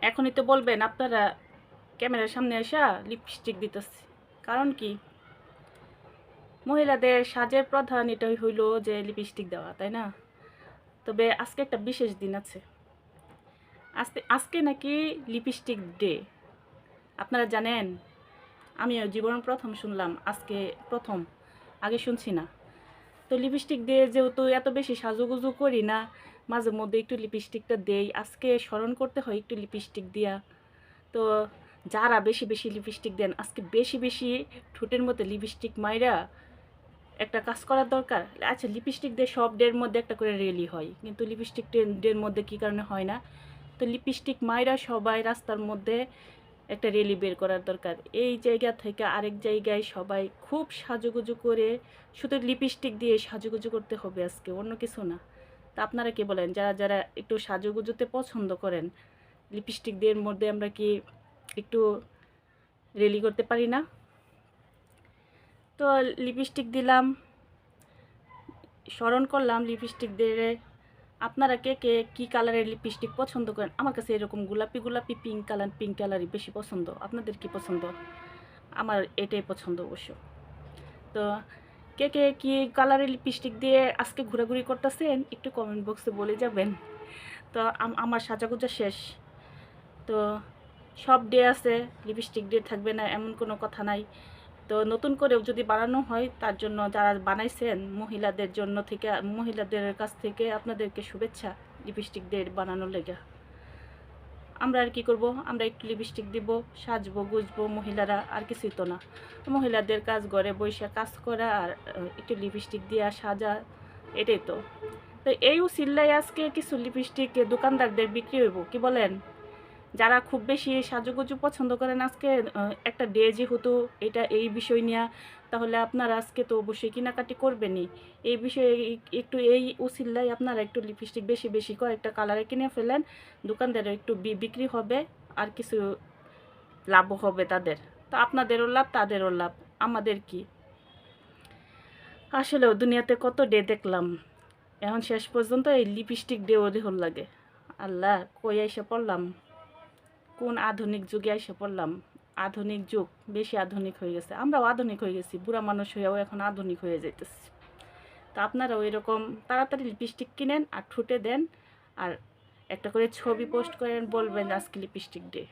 এখনই তো বলবেন আপনারা ক্যামেরার সামনে এসে লিপস্টিক দিতেছে, কারণ কি? মহিলাদের সাজের প্রধান এটাই হইল যে লিপস্টিক দেওয়া, তাই না? তবে আজকে একটা বিশেষ দিন আছে। আজকে নাকি লিপস্টিক ডে। আপনারা জানেন? আমিও জীবনে প্রথম শুনলাম, আজকে প্রথম, আগে শুনছি না। তো লিপস্টিক দিয়ে যেহেতু এত বেশি সাজুগুজু করি না, মাঝে মধ্যে একটু লিপস্টিকটা দেই, আজকে স্মরণ করতে হয় একটু লিপস্টিক দিয়া। তো যারা বেশি বেশি লিপস্টিক দেন, আজকে বেশি বেশি ঠোঁটের মধ্যে লিপস্টিক মাইরা একটা কাজ করার দরকার। আচ্ছা, লিপস্টিক দিয়ে সব ডের মধ্যে একটা করে রেলি হয়, কিন্তু লিপস্টিক ডের মধ্যে কী কারণে হয় না? তো লিপস্টিক মাইরা সবাই রাস্তার মধ্যে একটা রেলি বের করার দরকার। এই জায়গা থেকে আরেক জায়গায় সবাই খুব সাজুগুজু করে, শুধু লিপস্টিক দিয়ে সাজুগুজু করতে হবে আজকে, অন্য কিছু না। তা আপনারা কি বলেন? যারা যারা একটু সাজুগুজুতে পছন্দ করেন, লিপস্টিক দিয়ে মধ্যে আমরা কি একটু রেলি করতে পারি না? তো লিপস্টিক দিলাম, স্মরণ করলাম লিপস্টিক দিয়ে। আপনারা কে কে কী কালারের লিপস্টিক পছন্দ করেন? আমার কাছে এরকম গোলাপি গোলাপি পিঙ্ক কালারই বেশি পছন্দ। আপনাদের কি পছন্দ? আমার এটাই পছন্দ অবশ্য। তো কে কে কী কালারের লিপস্টিক দিয়ে আজকে ঘোরাঘুরি করতেছেন একটু কমেন্ট বক্সে বলে যাবেন। তো আমার সাজাগোজা শেষ। তো সব ডে আছে, লিপস্টিক ডে থাকবে না এমন কোনো কথা নাই। তো নতুন করেও যদি বানানো হয়, তার জন্য যারা বানাইছেন মহিলাদের জন্য থেকে, মহিলাদের কাছ থেকে আপনাদেরকে শুভেচ্ছা লিপস্টিক ডে বানানোর লেগে। আমরা আর কি করব? আমরা একটু লিপস্টিক দিব, সাজবো গুজবো মহিলারা, আর কিছুই তো না। মহিলাদের কাজ, ঘরে বসে কাজ করা আর একটু লিপস্টিক দিয়ে সাজা, এটাই তো। তো এই উসিল্লায় আজকে কিছু লিপস্টিক দোকানদারদের বিক্রি হইব, কি বলেন? যারা খুব বেশি সাজুগুজু পছন্দ করেন, আজকে একটা ডে যেহেতু, এটা এই বিষয় নিয়ে, তাহলে আপনারা আজকে তো অবশ্যই কেনাকাটি করবেনই। এই বিষয়ে একটু এই উসিল্লায় আপনারা একটু লিপস্টিক বেশি বেশি কয়েকটা কালারে কিনে ফেলেন, দোকানদারের একটু বিক্রি হবে, আর কিছু লাভও হবে তাদের। তো আপনাদেরও লাভ, তাদেরও লাভ, আমাদের কি? আসলেও দুনিয়াতে কত ডে দেখলাম, এখন শেষ পর্যন্ত এই লিপস্টিক ডে ওদের লাগে। আল্লাহ, কই এসে পড়লাম? কোন আধুনিক যুগে এসে পড়লাম? আধুনিক যুগ, বেশি আধুনিক হয়ে গেছে, আমরাও আধুনিক হয়ে গেছি, বুড়া মানুষ হয়েও এখন আধুনিক হয়ে যাইতেছি। তো আপনারাও এরকম তাড়াতাড়ি লিপস্টিক কিনেন আর ঠুটে দেন, আর একটা করে ছবি পোস্ট করেন, বলবেন আজকে লিপস্টিক ডে।